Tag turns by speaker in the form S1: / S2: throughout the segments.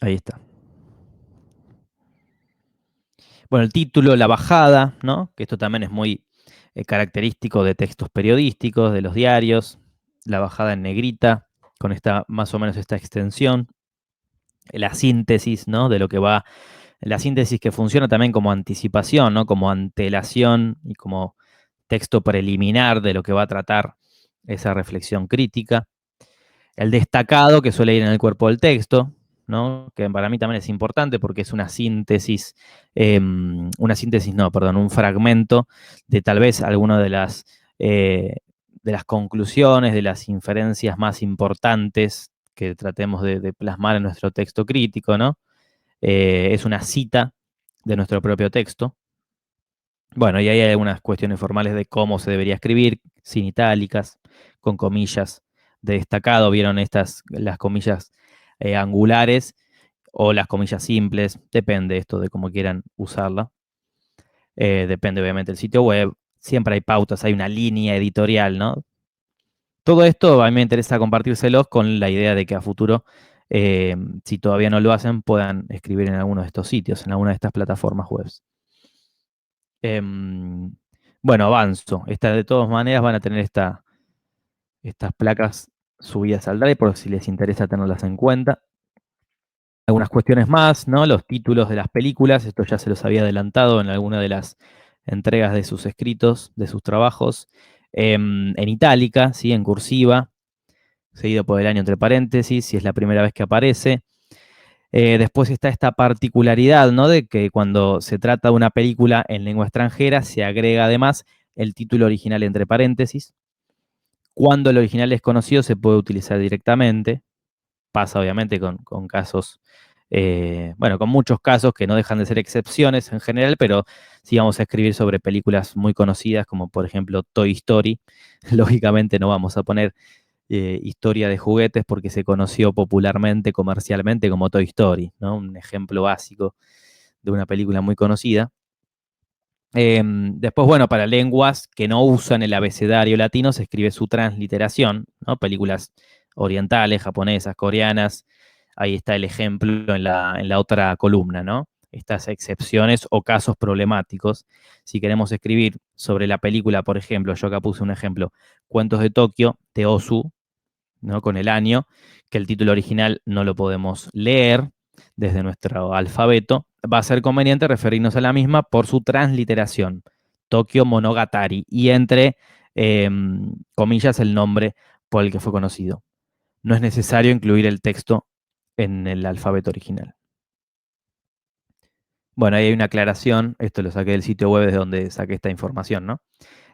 S1: Ahí está. Bueno, el título, la bajada, ¿no? Que esto también es muy característico de textos periodísticos, de los diarios. La bajada en negrita, con esta, más o menos esta extensión. La síntesis, ¿no? De lo que va. La síntesis que funciona también como anticipación, ¿no? Como antelación y como texto preliminar de lo que va a tratar esa reflexión crítica. El destacado, que suele ir en el cuerpo del texto, ¿no? Que para mí también es importante porque es un fragmento de tal vez alguna de las conclusiones, de las inferencias más importantes que tratemos de plasmar en nuestro texto crítico, ¿no? Es una cita de nuestro propio texto. Bueno, y ahí hay algunas cuestiones formales de cómo se debería escribir, sin itálicas, con comillas de destacado. ¿Vieron las comillas angulares o las comillas simples? Depende esto de cómo quieran usarla. Depende obviamente del sitio web. Siempre hay pautas, hay una línea editorial, ¿no? Todo esto a mí me interesa compartírselos con la idea de que a futuro, si todavía no lo hacen, puedan escribir en alguno de estos sitios, en alguna de estas plataformas web. Em, bueno, avanzo. De todas maneras van a tener estas placas subidas al Drive por si les interesa tenerlas en cuenta. Algunas cuestiones más, ¿no? Los títulos de las películas, esto ya se los había adelantado en alguna de las entregas de sus escritos, de sus trabajos, en itálica, ¿sí? En cursiva, seguido por el año entre paréntesis, si es la primera vez que aparece. Después está esta particularidad, ¿no? De que cuando se trata de una película en lengua extranjera, se agrega además el título original entre paréntesis. Cuando el original es conocido, se puede utilizar directamente. Pasa obviamente con casos, bueno, con muchos casos que no dejan de ser excepciones en general, pero si vamos a escribir sobre películas muy conocidas, como por ejemplo Toy Story, lógicamente no vamos a poner historia de juguetes porque se conoció popularmente, comercialmente como Toy Story, ¿no? Un ejemplo básico de una película muy conocida. Después, bueno, para lenguas que no usan el abecedario latino se escribe su transliteración, ¿no? Películas orientales, japonesas, coreanas. Ahí está el ejemplo en la otra columna, ¿no? Estas excepciones o casos problemáticos. Si queremos escribir sobre la película, por ejemplo, yo acá puse un ejemplo, Cuentos de Tokio, de Ozu, ¿no? Con el año, que el título original no lo podemos leer desde nuestro alfabeto, va a ser conveniente referirnos a la misma por su transliteración, Tokio Monogatari, y entre comillas el nombre por el que fue conocido. No es necesario incluir el texto en el alfabeto original. Bueno, ahí hay una aclaración, esto lo saqué del sitio web de donde saqué esta información, ¿no?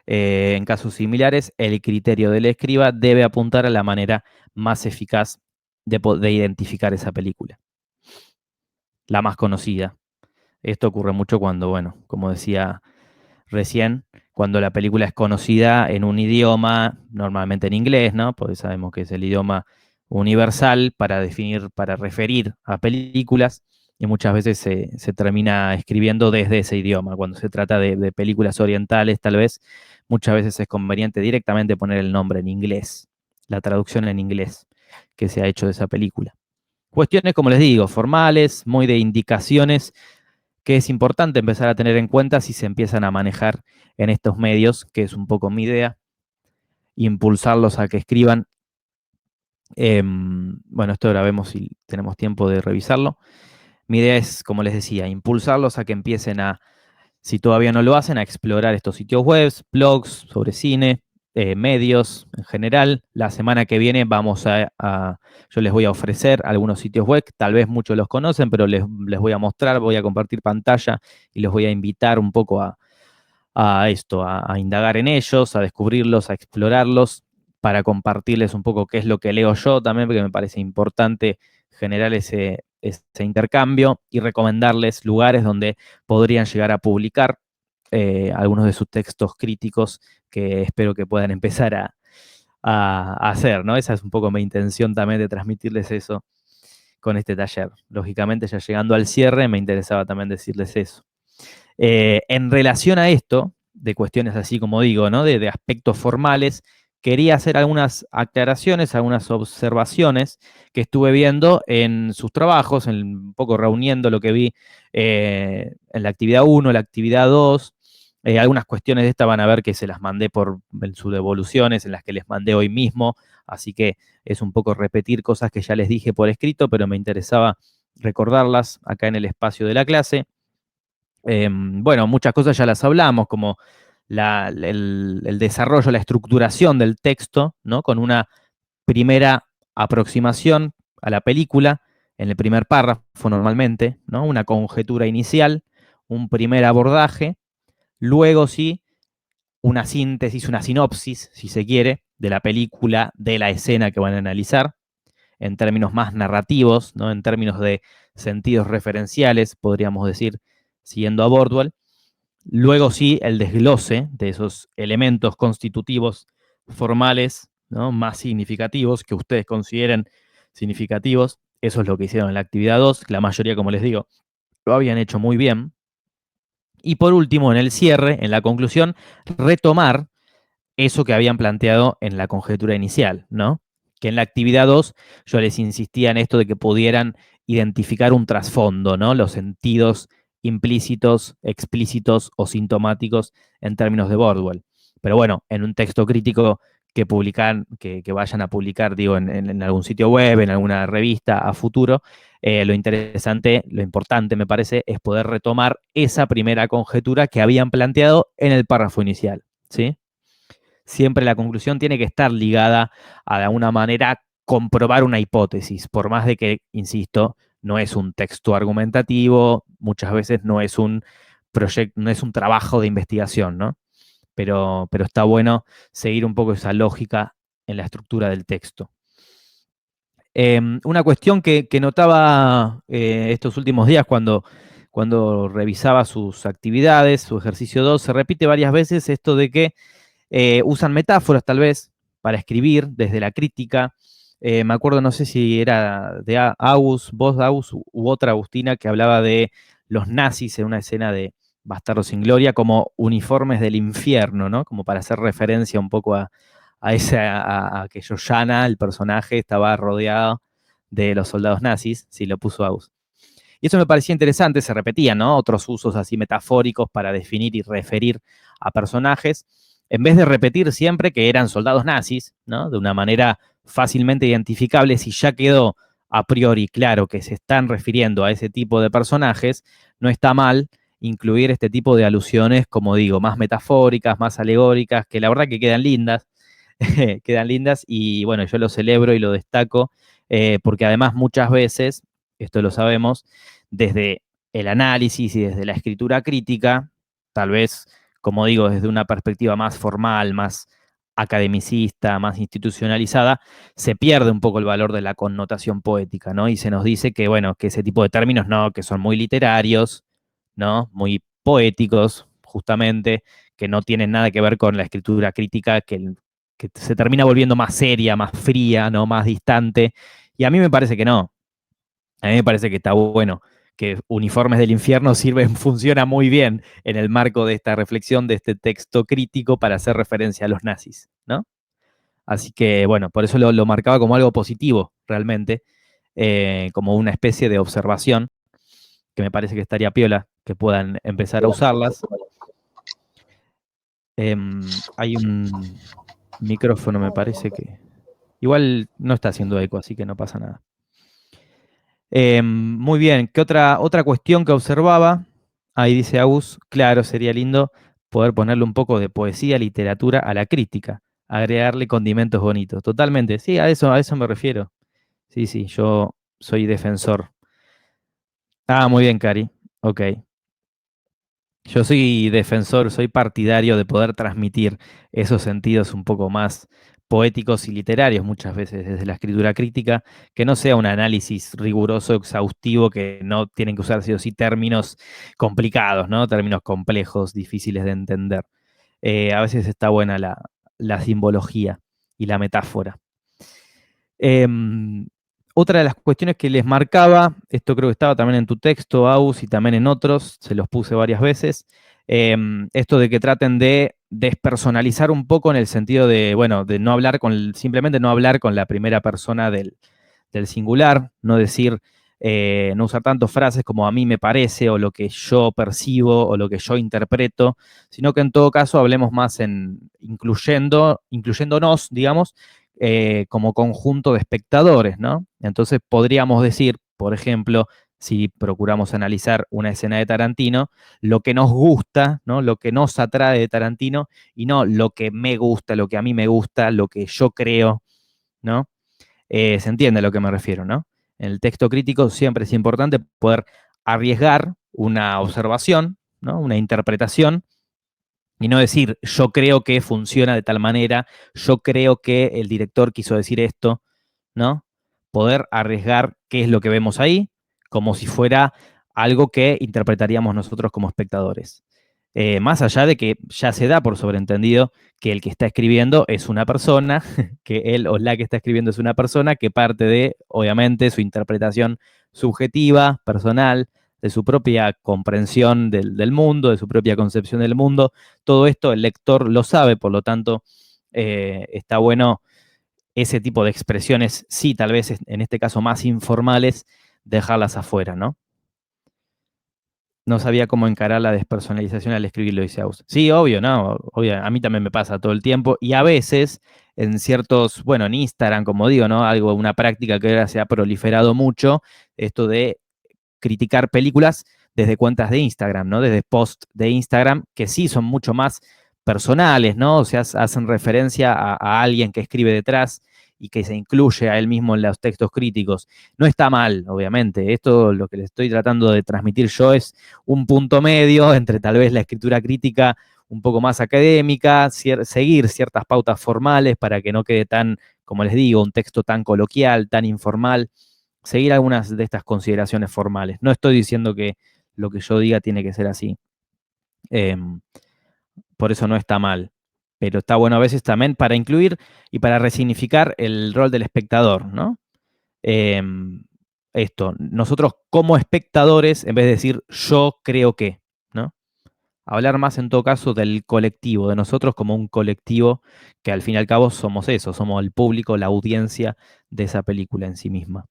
S1: En casos similares, el criterio del escriba debe apuntar a la manera más eficaz de identificar esa película, la más conocida. Esto ocurre mucho cuando, bueno, como decía recién, cuando la película es conocida en un idioma, normalmente en inglés, ¿no? Porque sabemos que es el idioma universal para definir, para referir a películas, y muchas veces se termina escribiendo desde ese idioma. Cuando se trata de películas orientales, tal vez, muchas veces es conveniente directamente poner el nombre en inglés, la traducción en inglés que se ha hecho de esa película. Cuestiones, como les digo, formales, muy de indicaciones que es importante empezar a tener en cuenta si se empiezan a manejar en estos medios, que es un poco mi idea, impulsarlos a que escriban. Bueno, esto ahora vemos si tenemos tiempo de revisarlo. Mi idea es, como les decía, impulsarlos a que empiecen a, si todavía no lo hacen, a explorar estos sitios web, blogs sobre cine, medios en general. La semana que viene yo les voy a ofrecer algunos sitios web, tal vez muchos los conocen, pero les voy a mostrar, voy a compartir pantalla y los voy a invitar un poco a esto, a indagar en ellos, a descubrirlos, a explorarlos, para compartirles un poco qué es lo que leo yo también, porque me parece importante generar ese intercambio y recomendarles lugares donde podrían llegar a publicar algunos de sus textos críticos que espero que puedan empezar a hacer, ¿no? Esa es un poco mi intención también de transmitirles eso con este taller. Lógicamente, ya llegando al cierre, me interesaba también decirles eso. En relación a esto, de cuestiones así como digo, ¿no? De aspectos formales, quería hacer algunas aclaraciones, algunas observaciones que estuve viendo en sus trabajos, un poco reuniendo lo que vi en la actividad 1, la actividad 2. Algunas cuestiones de esta van a ver que se las mandé en sus devoluciones, en las que les mandé hoy mismo, así que es un poco repetir cosas que ya les dije por escrito, pero me interesaba recordarlas acá en el espacio de la clase. Bueno, muchas cosas ya las hablamos, como el desarrollo, la estructuración del texto, ¿no? Con una primera aproximación a la película, en el primer párrafo normalmente, ¿no? Una conjetura inicial, un primer abordaje, luego sí, una síntesis, una sinopsis, si se quiere, de la película, de la escena que van a analizar, en términos más narrativos, ¿no? En términos de sentidos referenciales, podríamos decir, siguiendo a Bordwell. Luego sí, el desglose de esos elementos constitutivos formales, ¿no? Más significativos, que ustedes consideren significativos. Eso es lo que hicieron en la actividad 2. La mayoría, como les digo, lo habían hecho muy bien. Y por último, en el cierre, en la conclusión, retomar eso que habían planteado en la conjetura inicial, ¿no? Que en la actividad 2 yo les insistía en esto de que pudieran identificar un trasfondo, ¿no? Los sentidos implícitos, explícitos o sintomáticos en términos de Bordwell. Pero bueno, en un texto crítico que publican, que vayan a publicar, digo, en algún sitio web, en alguna revista a futuro, lo interesante, lo importante me parece, es poder retomar esa primera conjetura que habían planteado en el párrafo inicial, ¿sí? Siempre la conclusión tiene que estar ligada a, de alguna manera, comprobar una hipótesis, por más de que, insisto, no es un texto argumentativo, muchas veces no es un proyecto, no es un trabajo de investigación, ¿no? Pero está bueno seguir un poco esa lógica en la estructura del texto. Una cuestión que notaba estos últimos días cuando revisaba sus actividades, su ejercicio 2, se repite varias veces esto de que usan metáforas tal vez para escribir desde la crítica. Me acuerdo, no sé si era de Agus, vos Agus u otra Agustina que hablaba de los nazis en una escena de Bastardos sin Gloria como uniformes del infierno, ¿no? Como para hacer referencia un poco a que Yoyana, el personaje, estaba rodeado de los soldados nazis, si lo puso Agus. Y eso me parecía interesante, se repetían, ¿no? Otros usos así metafóricos para definir y referir a personajes, en vez de repetir siempre que eran soldados nazis, ¿no? De una manera fácilmente identificable, si ya quedó a priori claro que se están refiriendo a ese tipo de personajes, no está mal incluir este tipo de alusiones, como digo, más metafóricas, más alegóricas, que la verdad que quedan lindas, quedan lindas y bueno, yo lo celebro y lo destaco, porque además muchas veces, esto lo sabemos, desde el análisis y desde la escritura crítica, tal vez, como digo, desde una perspectiva más formal, más academicista, más institucionalizada, se pierde un poco el valor de la connotación poética, ¿no? Y se nos dice que, bueno, que ese tipo de términos no, que son muy literarios, ¿no? Muy poéticos, justamente, que no tienen nada que ver con la escritura crítica, que se termina volviendo más seria, más fría, ¿no? Más distante. Y a mí me parece que no. A mí me parece que está bueno, que Uniformes del Infierno sirven, funciona muy bien en el marco de esta reflexión, de este texto crítico para hacer referencia a los nazis, ¿no? Así que, bueno, por eso lo marcaba como algo positivo, realmente, como una especie de observación, que me parece que estaría piola, que puedan empezar a usarlas. Hay un micrófono, me parece que... Igual no está haciendo eco, así que no pasa nada. Muy bien, ¿qué otra cuestión que observaba? Ahí dice Agus, claro, sería lindo poder ponerle un poco de poesía, literatura a la crítica, agregarle condimentos bonitos. Totalmente, sí, a eso me refiero. Sí, sí, yo soy defensor. Ah, muy bien, Cari. Ok. Yo soy defensor, soy partidario de poder transmitir esos sentidos un poco más poéticos y literarios muchas veces desde la escritura crítica, que no sea un análisis riguroso, exhaustivo, que no tienen que usar sí o sí términos complicados, ¿no? Términos complejos, difíciles de entender. A veces está buena la simbología y la metáfora. Otra de las cuestiones que les marcaba, esto creo que estaba también en tu texto, Aus, y también en otros, se los puse varias veces, Esto de que traten de despersonalizar un poco en el sentido de, bueno, de no hablar simplemente no hablar con la primera persona del singular, no decir, no usar tantas frases como a mí me parece, o lo que yo percibo, o lo que yo interpreto, sino que en todo caso hablemos más incluyéndonos, digamos, como conjunto de espectadores, ¿no? Entonces podríamos decir, por ejemplo, si procuramos analizar una escena de Tarantino, lo que nos gusta, ¿no? Lo que nos atrae de Tarantino, y no lo que me gusta, lo que a mí me gusta, lo que yo creo, ¿no? Se entiende a lo que me refiero, ¿no? En el texto crítico siempre es importante poder arriesgar una observación, ¿no? Una interpretación, y no decir, yo creo que funciona de tal manera, yo creo que el director quiso decir esto, ¿no? Poder arriesgar qué es lo que vemos ahí, como si fuera algo que interpretaríamos nosotros como espectadores. Más allá de que ya se da por sobreentendido que el que está escribiendo es una persona, que él o la que está escribiendo es una persona que parte de, obviamente, su interpretación subjetiva, personal, de su propia comprensión del mundo, de su propia concepción del mundo. Todo esto el lector lo sabe, por lo tanto, está bueno ese tipo de expresiones, sí, tal vez en este caso más informales, dejarlas afuera, ¿no? No sabía cómo encarar la despersonalización al escribirlo, dice Aus. Sí, obvio, no, obvio, a mí también me pasa todo el tiempo, y a veces en ciertos, bueno, en Instagram, como digo, ¿no? Una práctica que ahora se ha proliferado mucho, esto de criticar películas desde cuentas de Instagram, ¿no? Desde posts de Instagram, que sí son mucho más personales, ¿no? O sea, hacen referencia a alguien que escribe detrás y que se incluye a él mismo en los textos críticos. No está mal, obviamente. Esto lo que le estoy tratando de transmitir yo es un punto medio entre tal vez la escritura crítica un poco más académica, seguir ciertas pautas formales para que no quede tan, como les digo, un texto tan coloquial, tan informal, seguir algunas de estas consideraciones formales. No estoy diciendo que lo que yo diga tiene que ser así. Eh, por eso no está mal. Pero está bueno a veces también para incluir y para resignificar el rol del espectador, ¿no? Eh, nosotros como espectadores, en vez de decir yo creo que, ¿no? Hablar más en todo caso del colectivo, de nosotros como un colectivo que al fin y al cabo somos eso, somos el público, la audiencia de esa película en sí misma.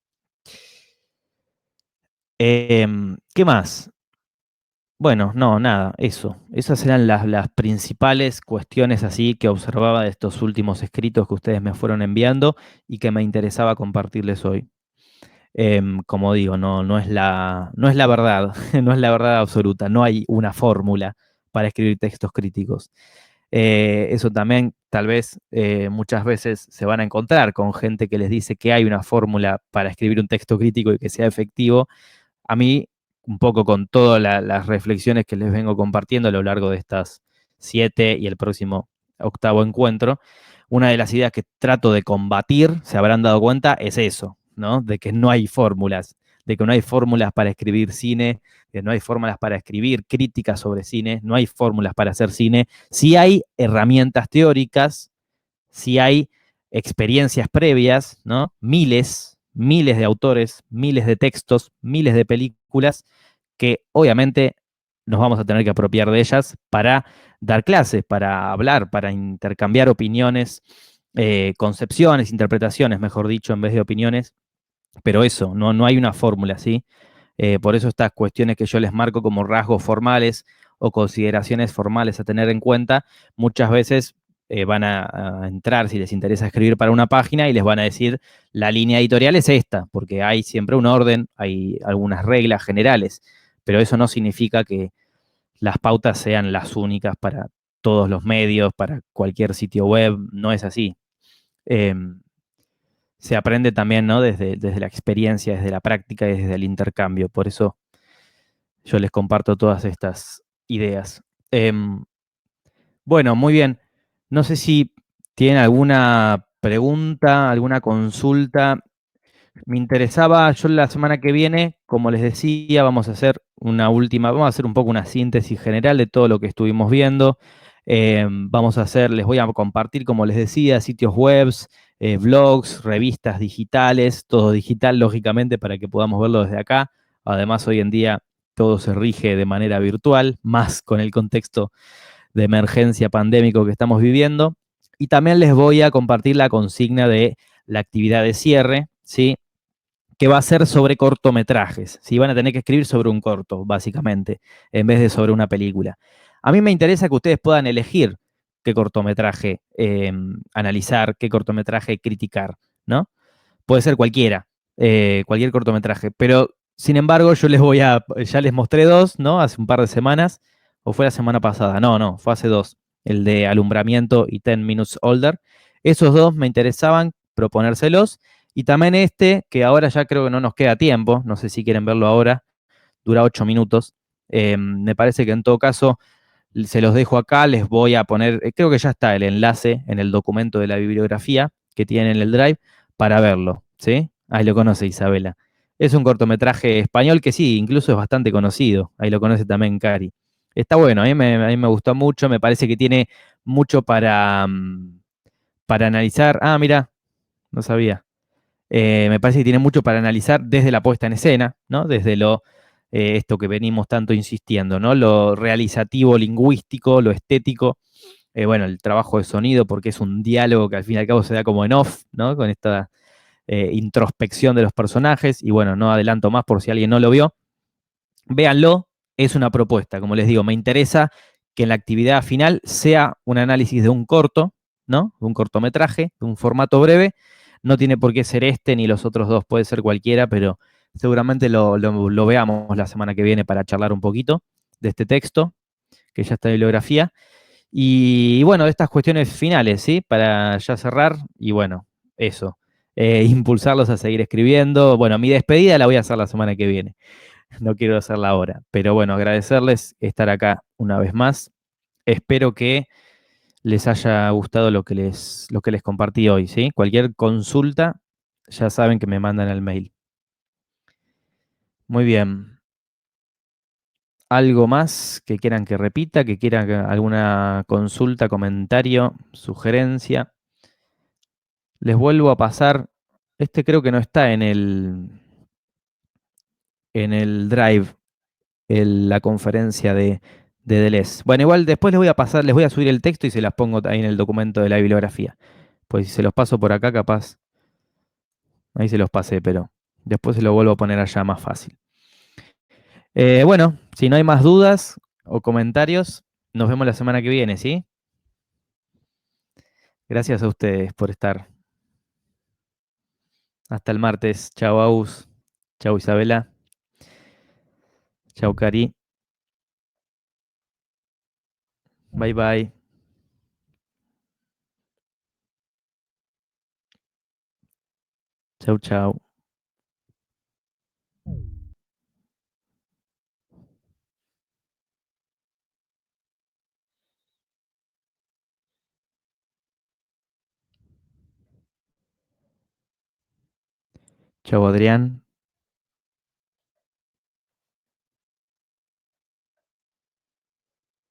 S1: ¿Qué más? Bueno, no, nada, eso. Esas eran las principales cuestiones así que observaba de estos últimos escritos que ustedes me fueron enviando y que me interesaba compartirles hoy. Como digo, no es la verdad, no es la verdad absoluta, no hay una fórmula para escribir textos críticos. Eso también, tal vez, muchas veces se van a encontrar con gente que les dice que hay una fórmula para escribir un texto crítico y que sea efectivo. A mí, un poco con todas las reflexiones que les vengo compartiendo a lo largo de estas 7 y el próximo octavo encuentro, una de las ideas que trato de combatir, se habrán dado cuenta, es eso, ¿no? De que no hay fórmulas, de que no hay fórmulas para escribir cine, de que no hay fórmulas para escribir críticas sobre cine, no hay fórmulas para hacer cine. Sí hay herramientas teóricas, sí hay experiencias previas, ¿no? Miles de autores, miles de textos, miles de películas que obviamente nos vamos a tener que apropiar de ellas para dar clases, para hablar, para intercambiar opiniones, concepciones, interpretaciones, mejor dicho, en vez de opiniones. Pero eso, no hay una fórmula, ¿sí? Por eso estas cuestiones que yo les marco como rasgos formales o consideraciones formales a tener en cuenta, muchas veces van a entrar, si les interesa escribir para una página, y les van a decir, la línea editorial es esta, porque hay siempre un orden, hay algunas reglas generales, pero eso no significa que las pautas sean las únicas para todos los medios, para cualquier sitio web, no es así. Eh, Se aprende también, ¿no? Desde la experiencia, desde la práctica y desde el intercambio. Por eso yo les comparto todas estas ideas. Bueno, muy bien. No sé si tienen alguna pregunta, alguna consulta. Me interesaba, yo la semana que viene, como les decía, vamos a hacer un poco una síntesis general de todo lo que estuvimos viendo. Les voy a compartir, como les decía, sitios webs, blogs, revistas digitales, todo digital, lógicamente, para que podamos verlo desde acá. Además, hoy en día todo se rige de manera virtual, más con el contexto de emergencia pandémico que estamos viviendo. Y también les voy a compartir la consigna de la actividad de cierre, ¿sí? Que va a ser sobre cortometrajes. ¿Sí? Van a tener que escribir sobre un corto, básicamente, en vez de sobre una película. A mí me interesa que ustedes puedan elegir qué cortometraje analizar, qué cortometraje criticar, ¿no? Puede ser cualquiera, cualquier cortometraje, pero sin embargo yo les voy a, ya les mostré dos, ¿no? Hace un par de semanas, o fue la semana pasada, no, fue hace dos, el de Alumbramiento y 10 Minutes Older. Esos dos me interesaban proponérselos, y también este, que ahora ya creo que no nos queda tiempo, no sé si quieren verlo ahora, dura 8 minutos. Me parece que en todo caso se los dejo acá, les voy a poner, creo que ya está el enlace en el documento de la bibliografía que tienen en el Drive para verlo, ¿sí? Ahí lo conoce Isabela. Es un cortometraje español que sí, incluso es bastante conocido. Ahí lo conoce también Cari. Está bueno, a mí me gustó mucho, me parece que tiene mucho para analizar. Ah, mira, no sabía. Me parece que tiene mucho para analizar desde la puesta en escena, ¿no? Desde esto que venimos tanto insistiendo, ¿no? Lo realizativo, lingüístico, lo estético, bueno, el trabajo de sonido, porque es un diálogo que al fin y al cabo se da como en off, ¿no? Con esta introspección de los personajes, y bueno, no adelanto más por si alguien no lo vio. Véanlo, es una propuesta, como les digo, me interesa que en la actividad final sea un análisis de un corto, ¿no? De un cortometraje, de un formato breve. No tiene por qué ser este ni los otros dos, puede ser cualquiera, pero seguramente lo veamos la semana que viene para charlar un poquito de este texto, que ya está en bibliografía. Y bueno, de estas cuestiones finales, ¿sí? Para ya cerrar, y bueno, eso. Impulsarlos a seguir escribiendo. Bueno, mi despedida la voy a hacer la semana que viene. No quiero hacerla ahora. Pero bueno, agradecerles estar acá una vez más. Espero que les haya gustado lo que les compartí hoy, ¿sí? Cualquier consulta, ya saben que me mandan al mail. Muy bien. ¿Algo más que quieran que repita, que quieran alguna consulta, comentario, sugerencia? Les vuelvo a pasar. Este creo que no está en el Drive, la conferencia de Deleuze. Bueno, igual después les voy a pasar, les voy a subir el texto y se las pongo ahí en el documento de la bibliografía. Pues si se los paso por acá, capaz, ahí se los pasé, pero después se lo vuelvo a poner allá más fácil. Bueno, si no hay más dudas o comentarios, nos vemos la semana que viene, ¿sí? Gracias a ustedes por estar. Hasta el martes. Chao, Aus. Chao, Isabela. Chao, Cari. Bye, bye. Chau, chau. Chau, Adrián.